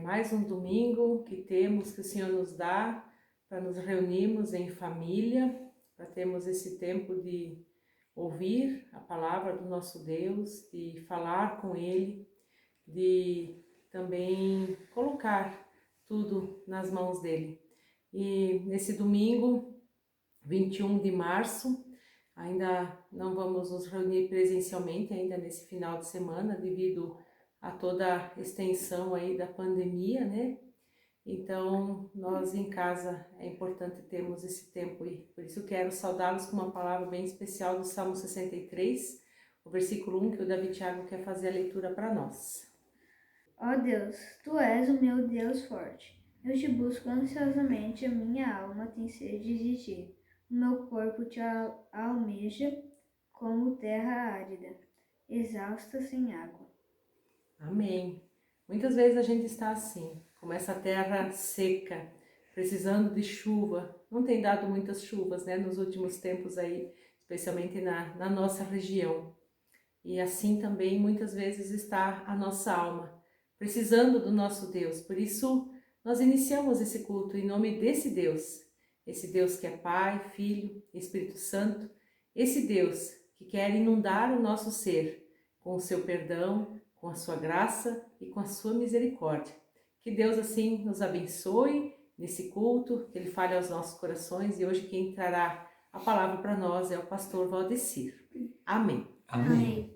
mais um domingo que temos, que o Senhor nos dá para nos reunirmos em família, para termos esse tempo de ouvir a palavra do nosso Deus, de falar com Ele, de também colocar tudo nas mãos dEle. E nesse domingo, 21 de março, ainda não vamos nos reunir presencialmente ainda nesse final de semana, devido a toda a extensão aí da pandemia, né? Então, nós em casa é importante termos esse tempo aí. Por isso, quero saudá-los com uma palavra bem especial do Salmo 63, o versículo 1, que o David Thiago quer fazer a leitura para nós. Ó Deus, Tu és o meu Deus forte. Eu te busco ansiosamente, a minha alma tem sede de Ti. O meu corpo te almeja como terra árida, exausta sem água. Amém. Muitas vezes a gente está assim, como essa terra seca, precisando de chuva. Não tem dado muitas chuvas, né, nos últimos tempos aí, especialmente na nossa região. E assim também muitas vezes está a nossa alma, precisando do nosso Deus. Por isso, nós iniciamos esse culto em nome desse Deus. Esse Deus que é Pai, Filho, Espírito Santo. Esse Deus que quer inundar o nosso ser com o seu perdão, com a sua graça e com a sua misericórdia. Que Deus assim nos abençoe nesse culto, que Ele fale aos nossos corações. E hoje quem trará a palavra para nós é o pastor Valdecir. Amém. Amém.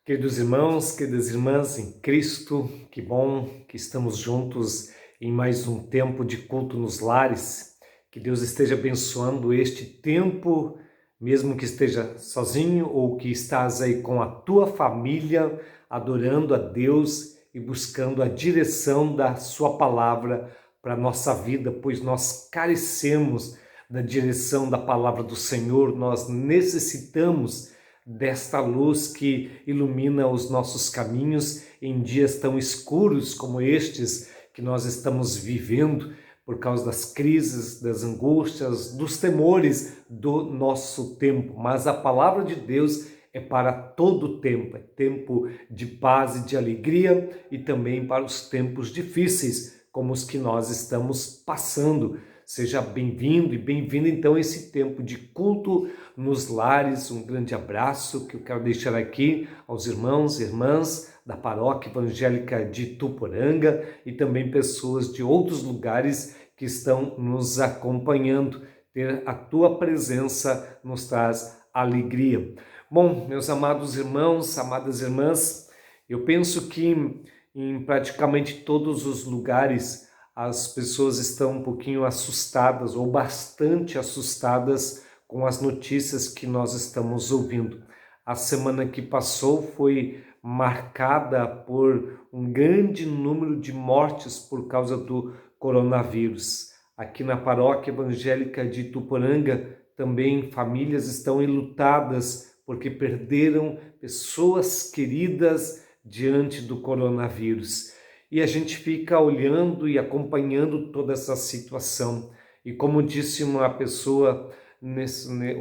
Queridos irmãos, queridas irmãs em Cristo, que bom que estamos juntos em mais um tempo de culto nos lares. Que Deus esteja abençoando este tempo, mesmo que esteja sozinho ou que estás aí com a tua família, adorando a Deus e buscando a direção da sua palavra para a nossa vida, pois nós carecemos da direção da palavra do Senhor, nós necessitamos desta luz que ilumina os nossos caminhos em dias tão escuros como estes que nós estamos vivendo por causa das crises, das angústias, dos temores do nosso tempo. Mas a palavra de Deus é para todo o tempo, é tempo de paz e de alegria e também para os tempos difíceis como os que nós estamos passando. Seja bem-vindo e bem-vinda então a esse tempo de culto nos lares. Um grande abraço que eu quero deixar aqui aos irmãos e irmãs da Paróquia Evangélica de Ituporanga e também pessoas de outros lugares que estão nos acompanhando. Ter a tua presença nos traz alegria. Bom, meus amados irmãos, amadas irmãs, eu penso que em praticamente todos os lugares as pessoas estão um pouquinho assustadas ou bastante assustadas com as notícias que nós estamos ouvindo. A semana que passou foi marcada por um grande número de mortes por causa do coronavírus. Aqui na Paróquia Evangélica de Ituporanga, também famílias estão enlutadas porque perderam pessoas queridas diante do coronavírus. E a gente fica olhando e acompanhando toda essa situação. E como disse uma pessoa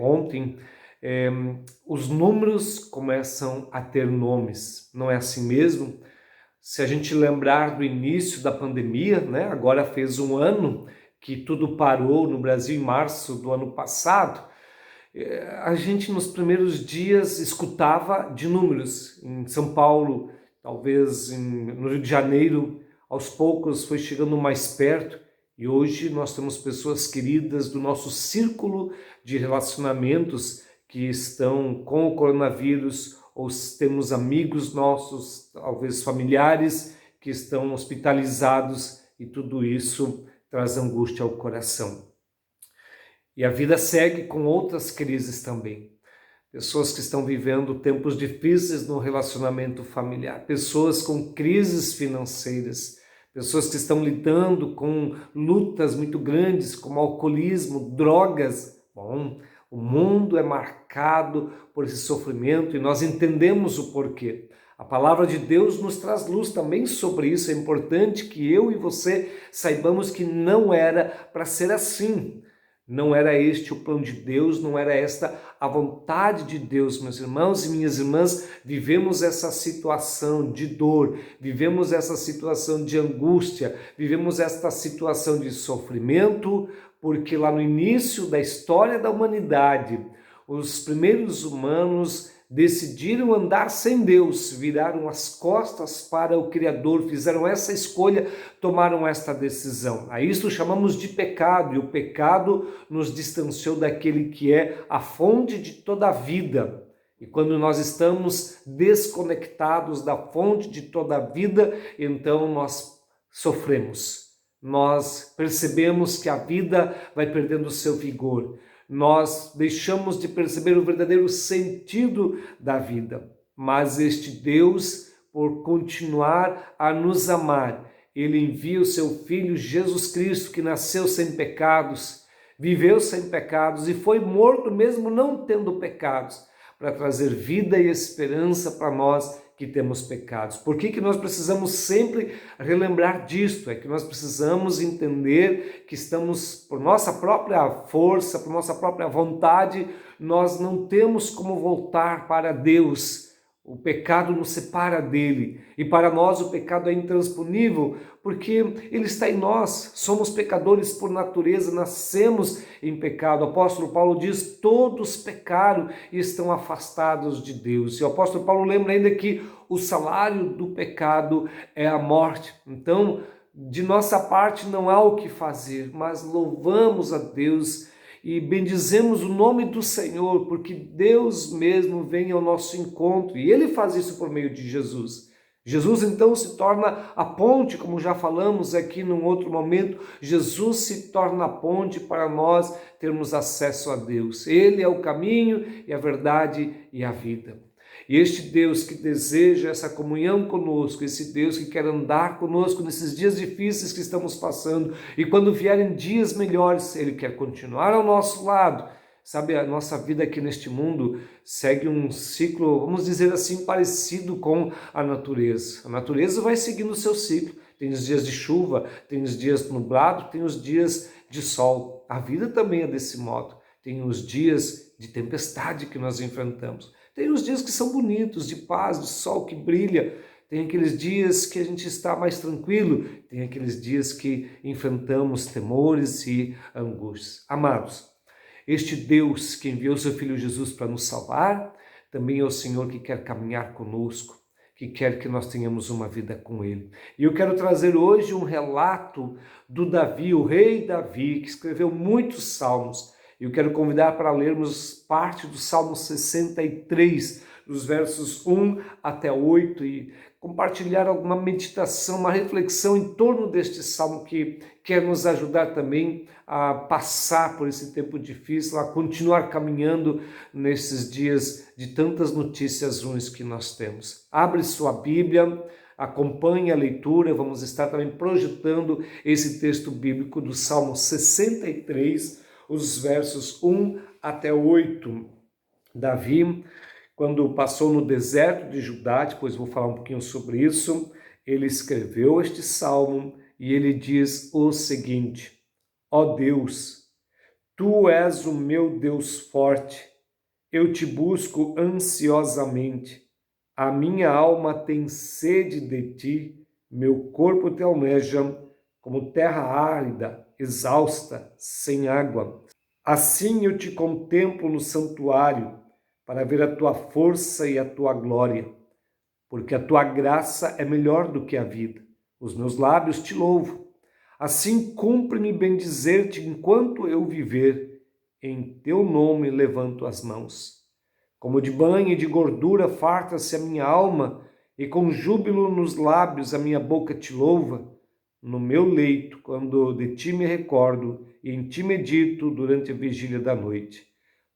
ontem, os números começam a ter nomes, não é assim mesmo? Se a gente lembrar do início da pandemia, né, agora fez um ano que tudo parou no Brasil em março do ano passado, a gente nos primeiros dias escutava de números. Em São Paulo, talvez no Rio de Janeiro, aos poucos foi chegando mais perto e hoje nós temos pessoas queridas do nosso círculo de relacionamentos que estão com o coronavírus ou temos amigos nossos, talvez familiares, que estão hospitalizados e tudo isso traz angústia ao coração. E a vida segue com outras crises também. Pessoas que estão vivendo tempos difíceis no relacionamento familiar, pessoas com crises financeiras, pessoas que estão lidando com lutas muito grandes como alcoolismo, drogas. Bom, o mundo é marcado por esse sofrimento e nós entendemos o porquê. A palavra de Deus nos traz luz também sobre isso. É importante que eu e você saibamos que não era para ser assim. Não era este o plano de Deus, não era esta a vontade de Deus, meus irmãos e minhas irmãs. Vivemos essa situação de dor, vivemos essa situação de angústia, vivemos esta situação de sofrimento, porque lá no início da história da humanidade, os primeiros humanos decidiram andar sem Deus, viraram as costas para o Criador, fizeram essa escolha, tomaram esta decisão. A isso chamamos de pecado, e o pecado nos distanciou daquele que é a fonte de toda a vida. E quando nós estamos desconectados da fonte de toda a vida, então nós sofremos. Nós percebemos que a vida vai perdendo o seu vigor. Nós deixamos de perceber o verdadeiro sentido da vida. Mas este Deus, por continuar a nos amar, ele envia o seu Filho Jesus Cristo, que nasceu sem pecados, viveu sem pecados e foi morto mesmo não tendo pecados, para trazer vida e esperança para nós que temos pecados. Por que nós precisamos sempre relembrar disto? É que nós precisamos entender que estamos, por nossa própria força, por nossa própria vontade, nós não temos como voltar para Deus. O pecado nos separa dele, e para nós o pecado é intransponível, porque ele está em nós, somos pecadores por natureza, nascemos em pecado. O apóstolo Paulo diz, todos pecaram e estão afastados de Deus. E o apóstolo Paulo lembra ainda que o salário do pecado é a morte. Então, de nossa parte não há o que fazer, mas louvamos a Deus e bendizemos o nome do Senhor, porque Deus mesmo vem ao nosso encontro, e Ele faz isso por meio de Jesus. Jesus então se torna a ponte, como já falamos aqui num outro momento, Jesus se torna a ponte para nós termos acesso a Deus. Ele é o caminho e a verdade e a vida. E este Deus que deseja essa comunhão conosco, esse Deus que quer andar conosco nesses dias difíceis que estamos passando, e quando vierem dias melhores, Ele quer continuar ao nosso lado. Sabe, a nossa vida aqui neste mundo segue um ciclo, vamos dizer assim, parecido com a natureza. A natureza vai seguindo o seu ciclo. Tem os dias de chuva, tem os dias nublados, tem os dias de sol. A vida também é desse modo. Tem os dias de tempestade que nós enfrentamos. Tem os dias que são bonitos, de paz, de sol que brilha. Tem aqueles dias que a gente está mais tranquilo. Tem aqueles dias que enfrentamos temores e angústias. Amados, este Deus que enviou seu Filho Jesus para nos salvar, também é o Senhor que quer caminhar conosco, que quer que nós tenhamos uma vida com Ele. E eu quero trazer hoje um relato do Davi, o rei Davi, que escreveu muitos salmos. Eu quero convidar para lermos parte do Salmo 63, dos versos 1 até 8, e compartilhar alguma meditação, uma reflexão em torno deste salmo que quer nos ajudar também a passar por esse tempo difícil, a continuar caminhando nesses dias de tantas notícias ruins que nós temos. Abre sua Bíblia, acompanhe a leitura, vamos estar também projetando esse texto bíblico do Salmo 63, os versos 1 até 8. Davi, quando passou no deserto de Judá, depois vou falar um pouquinho sobre isso, ele escreveu este salmo e ele diz o seguinte: ó Deus, tu és o meu Deus forte, eu te busco ansiosamente, a minha alma tem sede de ti, meu corpo te almeja como terra árida, exausta, sem água. Assim eu te contemplo no santuário, para ver a tua força e a tua glória, porque a tua graça é melhor do que a vida. Os meus lábios te louvam. Assim cumpre-me bendizer-te enquanto eu viver, em teu nome levanto as mãos. Como de banho e de gordura farta-se a minha alma, e com júbilo nos lábios a minha boca te louva. No meu leito, quando de ti me recordo, e em ti medito durante a vigília da noite.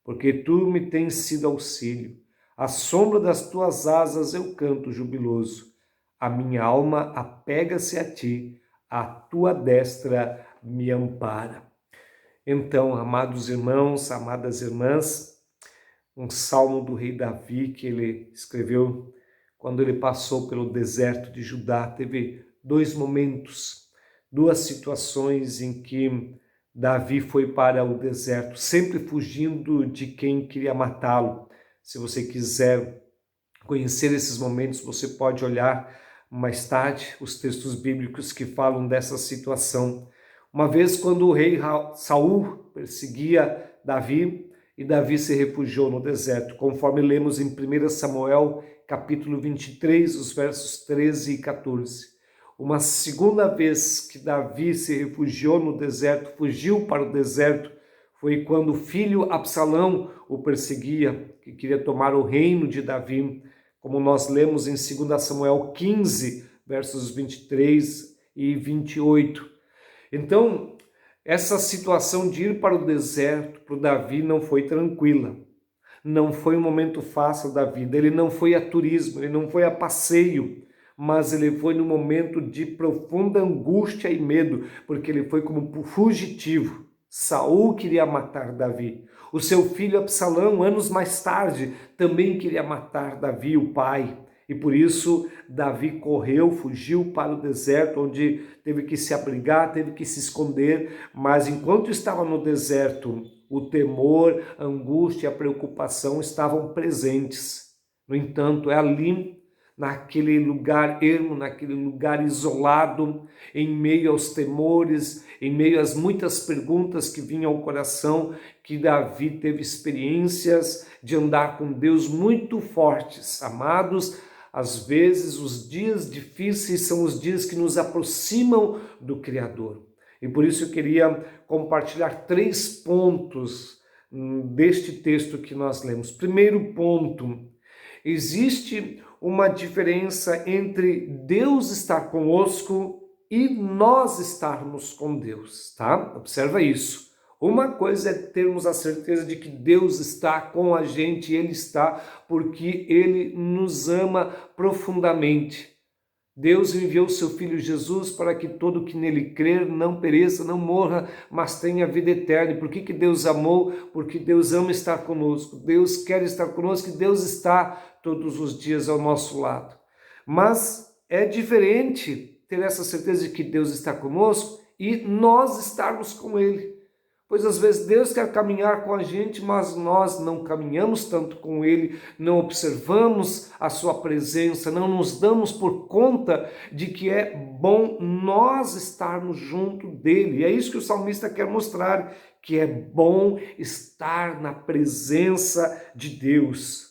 Porque tu me tens sido auxílio, à sombra das tuas asas eu canto jubiloso. A minha alma apega-se a ti, a tua destra me ampara. Então, amados irmãos, amadas irmãs, um salmo do rei Davi que ele escreveu quando ele passou pelo deserto de Judá. Teve dois momentos, duas situações em que Davi foi para o deserto, sempre fugindo de quem queria matá-lo. Se você quiser conhecer esses momentos, você pode olhar mais tarde os textos bíblicos que falam dessa situação. Uma vez, quando o rei Saul perseguia Davi, e Davi se refugiou no deserto, conforme lemos em 1 Samuel, capítulo 23, os versos 13 e 14. Uma segunda vez que Davi se refugiou no deserto, fugiu para o deserto, foi quando o filho Absalão o perseguia, que queria tomar o reino de Davi, como nós lemos em 2 Samuel 15, versos 23 e 28. Então, essa situação de ir para o deserto, para o Davi, não foi tranquila. Não foi um momento fácil da vida. Ele não foi a turismo, ele não foi a passeio, mas ele foi num momento de profunda angústia e medo, porque ele foi como fugitivo. Saul queria matar Davi. O seu filho Absalão, anos mais tarde, também queria matar Davi, o pai. E por isso Davi correu, fugiu para o deserto, onde teve que se abrigar, teve que se esconder. Mas enquanto estava no deserto, o temor, a angústia e a preocupação estavam presentes. No entanto, é ali, naquele lugar ermo, naquele lugar isolado, em meio aos temores, em meio às muitas perguntas que vinham ao coração, que Davi teve experiências de andar com Deus muito fortes. Amados, às vezes os dias difíceis são os dias que nos aproximam do Criador. E por isso eu queria compartilhar 3 pontos deste texto que nós lemos. Primeiro ponto, existe uma diferença entre Deus estar conosco e nós estarmos com Deus, tá? Observa isso. Uma coisa é termos a certeza de que Deus está com a gente, Ele está porque Ele nos ama profundamente. Deus enviou seu Filho Jesus para que todo que nele crer não pereça, não morra, mas tenha vida eterna. E por que Deus amou? Porque Deus ama estar conosco. Deus quer estar conosco e Deus está todos os dias ao nosso lado. Mas é diferente ter essa certeza de que Deus está conosco e nós estarmos com Ele. Pois às vezes Deus quer caminhar com a gente, mas nós não caminhamos tanto com Ele, não observamos a sua presença, não nos damos por conta de que é bom nós estarmos junto dEle. E é isso que o salmista quer mostrar, que é bom estar na presença de Deus.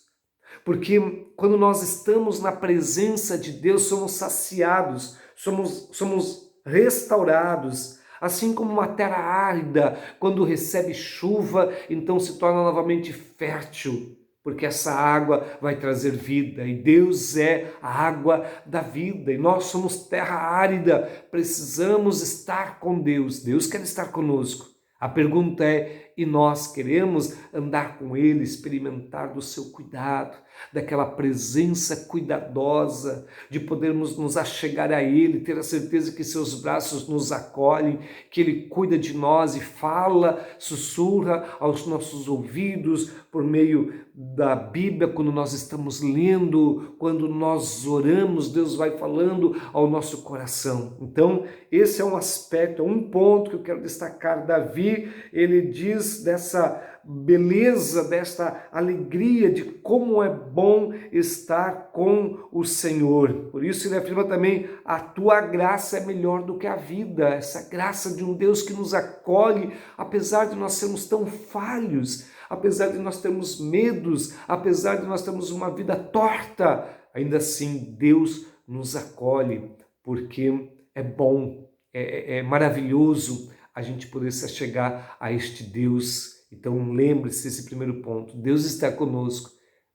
Porque quando nós estamos na presença de Deus, somos saciados, somos restaurados. Assim como uma terra árida, quando recebe chuva, então se torna novamente fértil, porque essa água vai trazer vida, e Deus é a água da vida, e nós somos terra árida, precisamos estar com Deus, Deus quer estar conosco. A pergunta é, e nós queremos andar com Ele, experimentar do seu cuidado, daquela presença cuidadosa, de podermos nos achegar a Ele, ter a certeza que seus braços nos acolhem, que Ele cuida de nós e fala, sussurra aos nossos ouvidos por meio da Bíblia, quando nós estamos lendo, quando nós oramos, Deus vai falando ao nosso coração. Então, esse é um aspecto, é um ponto que eu quero destacar. Davi, ele diz dessa beleza, desta alegria de como é bom estar com o Senhor. Por isso ele afirma também, a tua graça é melhor do que a vida, essa graça de um Deus que nos acolhe, apesar de nós sermos tão falhos, apesar de nós termos medos, apesar de nós termos uma vida torta, ainda assim Deus nos acolhe, porque é bom, é maravilhoso a gente poder se achegar a este Deus. Então lembre-se desse primeiro ponto, Deus está conosco,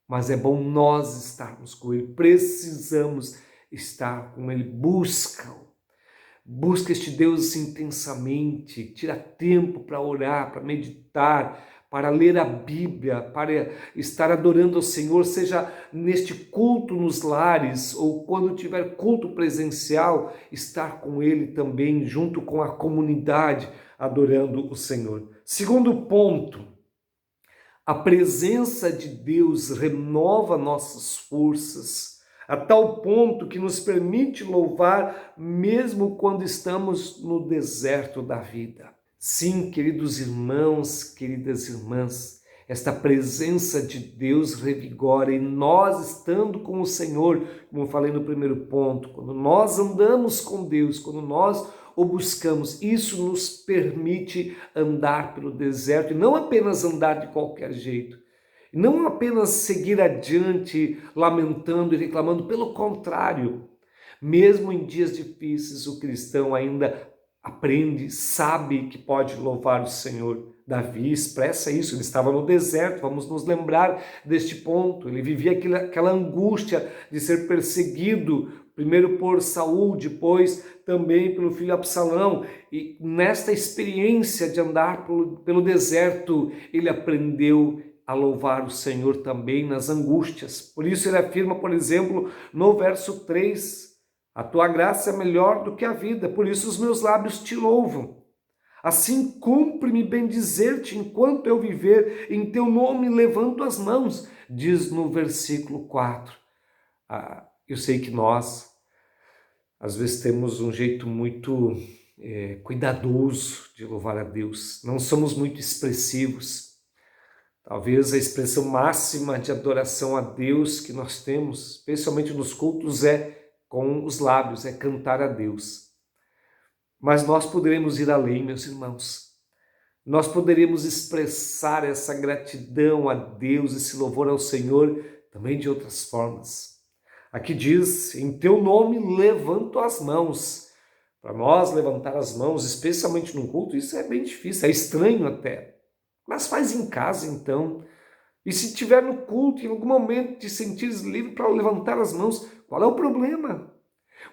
mas é bom nós estarmos com Ele, precisamos estar com Ele. Busca este Deus intensamente, tira tempo para orar, para meditar, para ler a Bíblia, para estar adorando ao Senhor, seja neste culto nos lares ou quando tiver culto presencial, estar com Ele também, junto com a comunidade, adorando o Senhor. Segundo ponto, a presença de Deus renova nossas forças, a tal ponto que nos permite louvar mesmo quando estamos no deserto da vida. Sim, queridos irmãos, queridas irmãs, esta presença de Deus revigora e nós estando com o Senhor, como eu falei no primeiro ponto, quando nós andamos com Deus, quando nós o buscamos, isso nos permite andar pelo deserto e não apenas andar de qualquer jeito, não apenas seguir adiante lamentando e reclamando, pelo contrário, mesmo em dias difíceis, o cristão ainda aprende, sabe que pode louvar o Senhor. Davi expressa isso, ele estava no deserto, vamos nos lembrar deste ponto. Ele vivia aquela angústia de ser perseguido, primeiro por Saul, depois também pelo filho Absalão. E nesta experiência de andar pelo deserto, ele aprendeu a louvar o Senhor também nas angústias. Por isso ele afirma, por exemplo, no verso 3, a tua graça é melhor do que a vida, por isso os meus lábios te louvam. Assim cumpre-me bendizer-te enquanto eu viver, em teu nome levanto as mãos, diz no versículo 4. Eu sei que nós, às vezes, temos um jeito muito cuidadoso de louvar a Deus, não somos muito expressivos. Talvez a expressão máxima de adoração a Deus que nós temos, especialmente nos cultos, é com os lábios, é cantar a Deus. Mas nós poderemos ir além, meus irmãos. Nós poderemos expressar essa gratidão a Deus, esse louvor ao Senhor, também de outras formas. Aqui diz, em teu nome levanto as mãos. Para nós levantar as mãos, especialmente num culto, isso é bem difícil, é estranho até. Mas faz em casa então. E se tiver no culto, em algum momento te sentires livre para levantar as mãos, qual é o problema?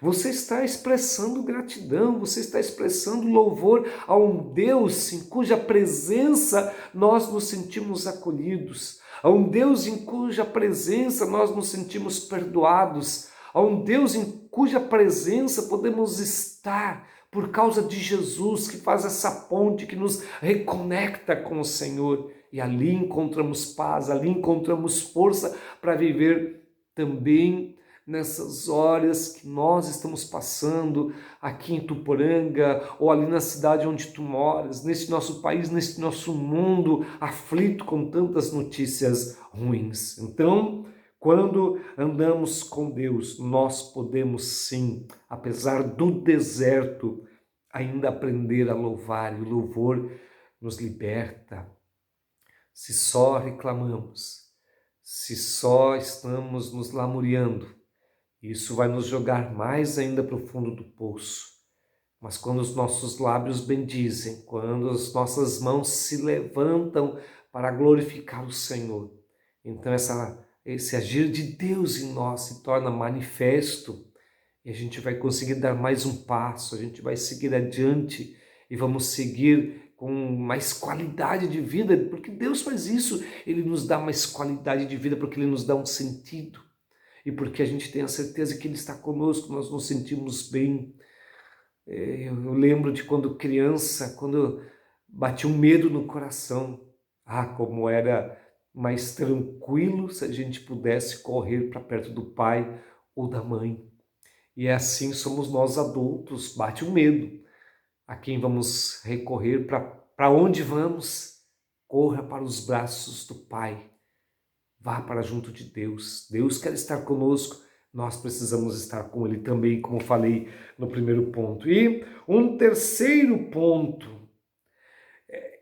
Você está expressando gratidão, você está expressando louvor a um Deus em cuja presença nós nos sentimos acolhidos, a um Deus em cuja presença nós nos sentimos perdoados, a um Deus em cuja presença podemos estar por causa de Jesus, que faz essa ponte, que nos reconecta com o Senhor. E ali encontramos paz, ali encontramos força para viver também nessas horas que nós estamos passando aqui em Tuporanga ou ali na cidade onde tu moras, nesse nosso país, nesse nosso mundo aflito com tantas notícias ruins. Então, quando andamos com Deus, nós podemos sim, apesar do deserto, ainda aprender a louvar, e o louvor nos liberta. Se só reclamamos, se só estamos nos lamuriando, isso vai nos jogar mais ainda para o fundo do poço. Mas quando os nossos lábios bendizem, quando as nossas mãos se levantam para glorificar o Senhor, então esse agir de Deus em nós se torna manifesto e a gente vai conseguir dar mais um passo, a gente vai seguir adiante e vamos seguir com mais qualidade de vida, porque Deus faz isso, Ele nos dá mais qualidade de vida, porque Ele nos dá um sentido e porque a gente tem a certeza que Ele está conosco, nós nos sentimos bem. Eu lembro de quando criança, quando batia um medo no coração, como era mais tranquilo se a gente pudesse correr para perto do pai ou da mãe. E é assim somos nós adultos, bate um medo. A quem vamos recorrer? Para onde vamos? Corra para os braços do Pai. Vá para junto de Deus. Deus quer estar conosco, nós precisamos estar com Ele também, como falei no primeiro ponto. E um terceiro ponto,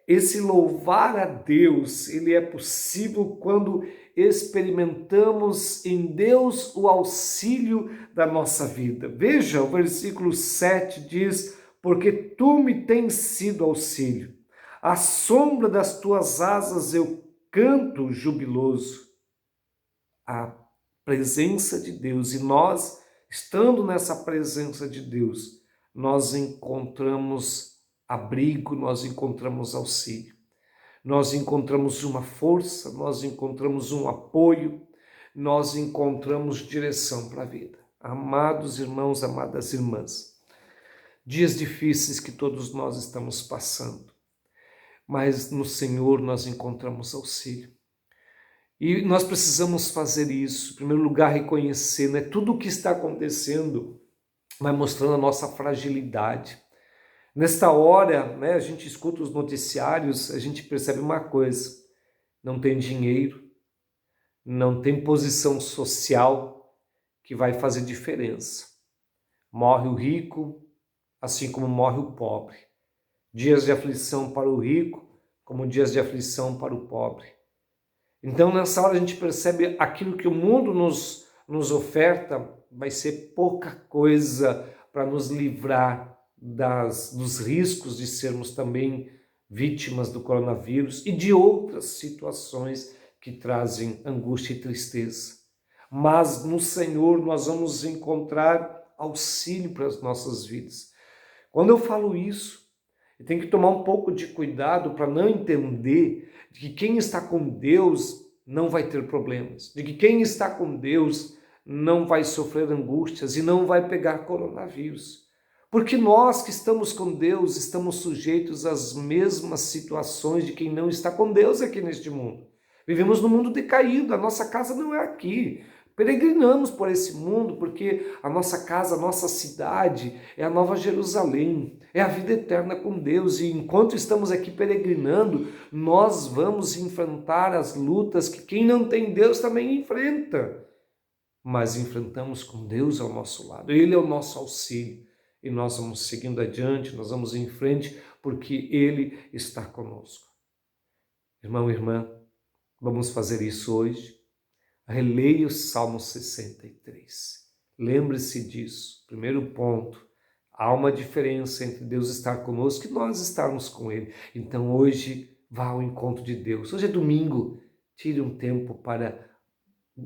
esse louvar a Deus, ele é possível quando experimentamos em Deus o auxílio da nossa vida. Veja, o versículo 7 diz: porque tu me tens sido auxílio, à sombra das tuas asas eu canto jubiloso. A presença de Deus, e nós, estando nessa presença de Deus, nós encontramos abrigo, nós encontramos auxílio, nós encontramos uma força, nós encontramos um apoio, nós encontramos direção para a vida. Amados irmãos, amadas irmãs, dias difíceis que todos nós estamos passando, mas no Senhor nós encontramos auxílio. E nós precisamos fazer isso, em primeiro lugar reconhecer, né? Tudo o que está acontecendo vai mostrando a nossa fragilidade. Nesta hora, né, a gente escuta os noticiários, a gente percebe uma coisa: não tem dinheiro, não tem posição social que vai fazer diferença. Morre o rico, assim como morre o pobre. Dias de aflição para o rico, como dias de aflição para o pobre. Então, nessa hora, a gente percebe aquilo que o mundo nos oferta vai ser pouca coisa para nos livrar dos riscos de sermos também vítimas do coronavírus e de outras situações que trazem angústia e tristeza. Mas no Senhor nós vamos encontrar auxílio para as nossas vidas. Quando eu falo isso, eu tenho que tomar um pouco de cuidado para não entender de que quem está com Deus não vai ter problemas, de que quem está com Deus não vai sofrer angústias e não vai pegar coronavírus. Porque nós que estamos com Deus estamos sujeitos às mesmas situações de quem não está com Deus aqui neste mundo. Vivemos num mundo decaído, a nossa casa não é aqui. Peregrinamos por esse mundo porque a nossa casa, a nossa cidade é a Nova Jerusalém, é a vida eterna com Deus. E enquanto estamos aqui peregrinando, nós vamos enfrentar as lutas que quem não tem Deus também enfrenta. Mas enfrentamos com Deus ao nosso lado, Ele é o nosso auxílio. E nós vamos seguindo adiante, nós vamos em frente, porque Ele está conosco. Irmão e irmã, vamos fazer isso hoje. Releia o Salmo 63. Lembre-se disso. Primeiro ponto, há uma diferença entre Deus estar conosco e nós estarmos com Ele. Então hoje vá ao encontro de Deus. Hoje é domingo, tire um tempo para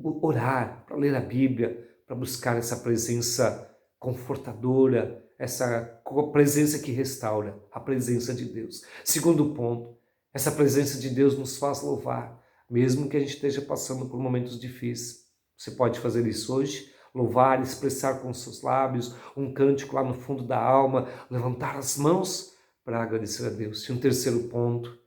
orar, para ler a Bíblia, para buscar essa presença confortadora, essa presença que restaura, a presença de Deus. Segundo ponto, essa presença de Deus nos faz louvar, mesmo que a gente esteja passando por momentos difíceis. Você pode fazer isso hoje, louvar, expressar com seus lábios um cântico lá no fundo da alma, levantar as mãos para agradecer a Deus. E um terceiro ponto,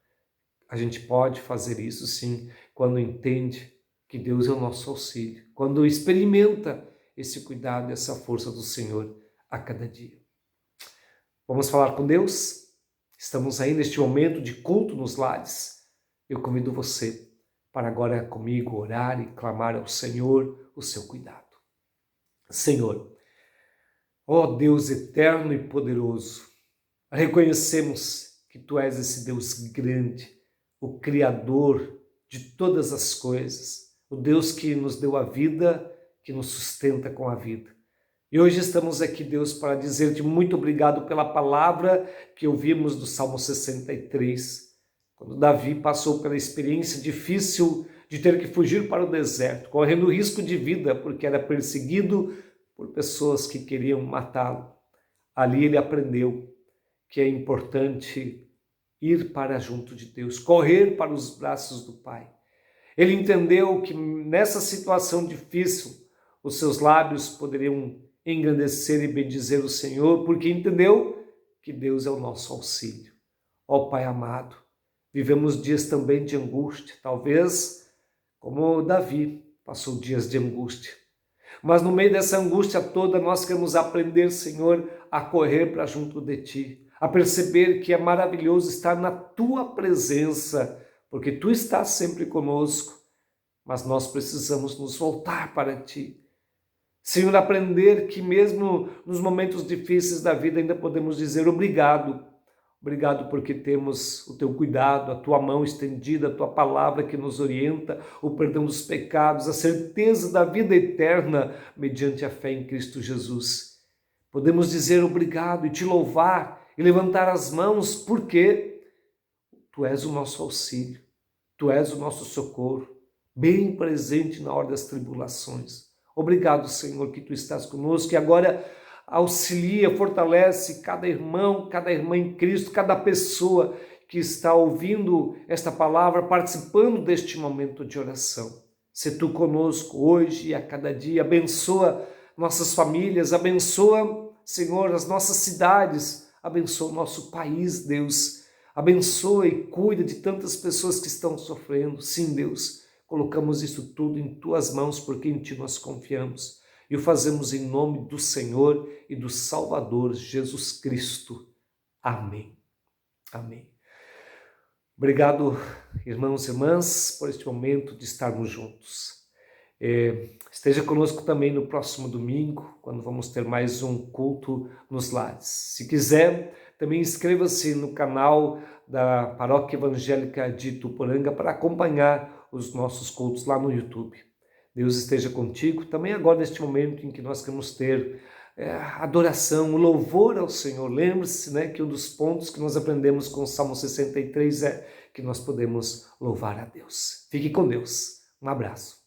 a gente pode fazer isso sim, quando entende que Deus é o nosso auxílio, quando experimenta esse cuidado e essa força do Senhor a cada dia. Vamos falar com Deus? Estamos aí neste momento de culto nos lares. Eu convido você para agora comigo orar e clamar ao Senhor o seu cuidado. Senhor, ó Deus eterno e poderoso, reconhecemos que Tu és esse Deus grande, o Criador de todas as coisas, o Deus que nos deu a vida, que nos sustenta com a vida. E hoje estamos aqui, Deus, para dizer-te muito obrigado pela palavra que ouvimos do Salmo 63, quando Davi passou pela experiência difícil de ter que fugir para o deserto, correndo risco de vida, porque era perseguido por pessoas que queriam matá-lo. Ali ele aprendeu que é importante ir para junto de Deus, correr para os braços do Pai. Ele entendeu que nessa situação difícil, os seus lábios poderiam engrandecer e bendizer o Senhor, porque entendeu que Deus é o nosso auxílio. Ó Pai amado, vivemos dias também de angústia, talvez como Davi passou dias de angústia. Mas no meio dessa angústia toda, nós queremos aprender, Senhor, a correr para junto de Ti, a perceber que é maravilhoso estar na Tua presença, porque Tu estás sempre conosco, mas nós precisamos nos voltar para Ti. Senhor, aprender que mesmo nos momentos difíceis da vida ainda podemos dizer obrigado. Obrigado porque temos o Teu cuidado, a Tua mão estendida, a Tua palavra que nos orienta, o perdão dos pecados, a certeza da vida eterna mediante a fé em Cristo Jesus. Podemos dizer obrigado e Te louvar e levantar as mãos porque Tu és o nosso auxílio, Tu és o nosso socorro, bem presente na hora das tribulações. Obrigado, Senhor, que Tu estás conosco e agora auxilia, fortalece cada irmão, cada irmã em Cristo, cada pessoa que está ouvindo esta palavra, participando deste momento de oração. Se Tu conosco hoje e a cada dia, abençoa nossas famílias, abençoa, Senhor, as nossas cidades, abençoa o nosso país, Deus. Abençoa e cuida de tantas pessoas que estão sofrendo. Sim, Deus, colocamos isso tudo em Tuas mãos, porque em Ti nós confiamos. E o fazemos em nome do Senhor e do Salvador Jesus Cristo. Amém. Amém. Amém. Obrigado, irmãos e irmãs, por este momento de estarmos juntos. Esteja conosco também no próximo domingo, quando vamos ter mais um culto nos lares. Se quiser, também inscreva-se no canal da Paróquia Evangélica de Ituporanga para acompanhar os nossos cultos lá no YouTube. Deus esteja contigo também agora neste momento em que nós queremos ter adoração, louvor ao Senhor. Lembre-se, né, que um dos pontos que nós aprendemos com o Salmo 63 é que nós podemos louvar a Deus. Fique com Deus. Um abraço.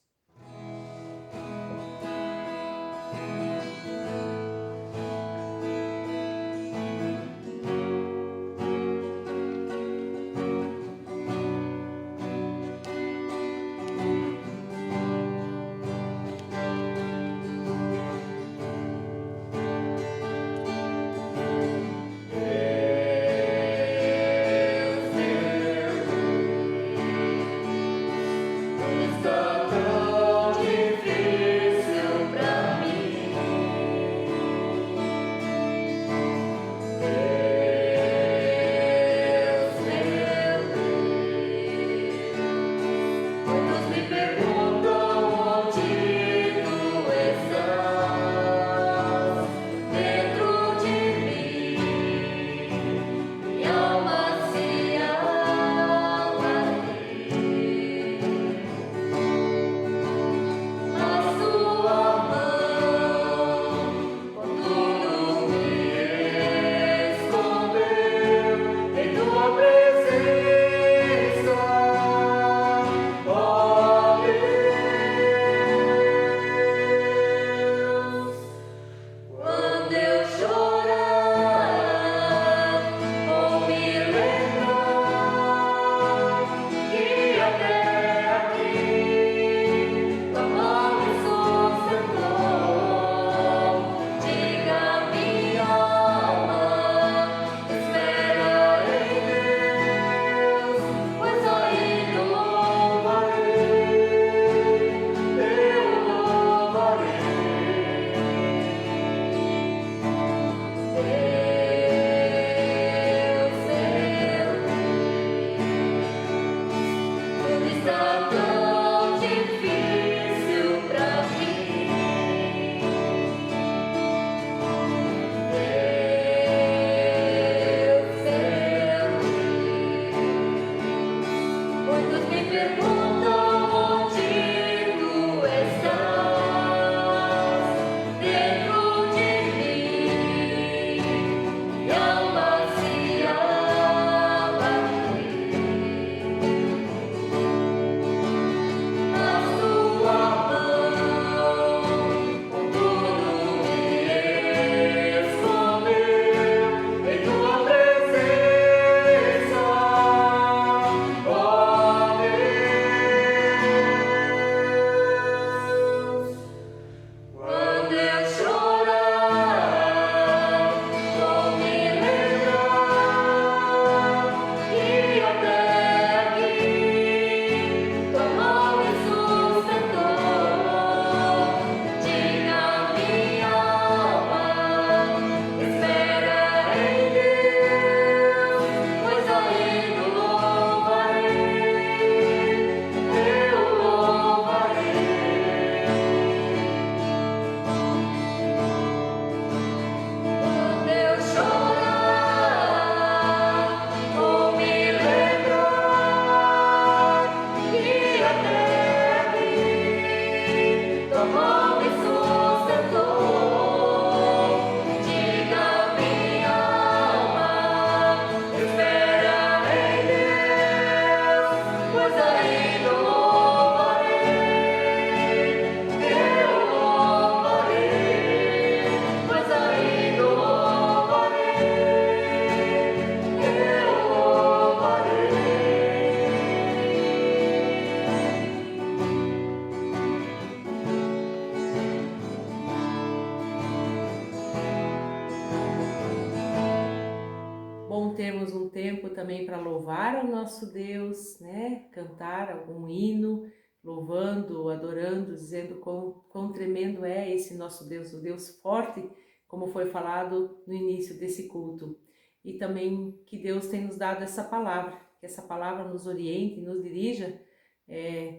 Bom termos um tempo também para louvar ao nosso Deus, né? Cantar algum hino, louvando, adorando, dizendo quão tremendo é esse nosso Deus, o Deus forte, como foi falado no início desse culto. e também que Deus tem nos dado essa palavra, que essa palavra nos oriente, nos dirija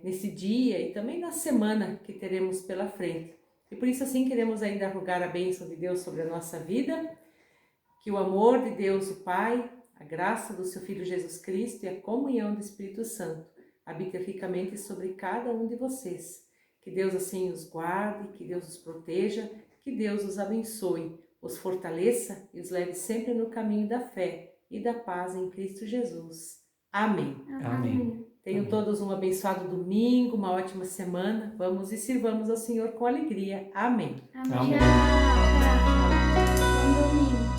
nesse dia e também na semana que teremos pela frente. E por isso assim queremos ainda rogar a bênção de Deus sobre a nossa vida, que o amor de Deus, o Pai, a graça do seu Filho Jesus Cristo e a comunhão do Espírito Santo habite ricamente sobre cada um de vocês. Que Deus assim os guarde, que Deus os proteja, que Deus os abençoe, os fortaleça e os leve sempre no caminho da fé e da paz em Cristo Jesus. Amém. Amém. Tenham todos um abençoado domingo, uma ótima semana. Vamos e sirvamos ao Senhor com alegria. Amém. Amém. Amém. Tchau. Bom domingo.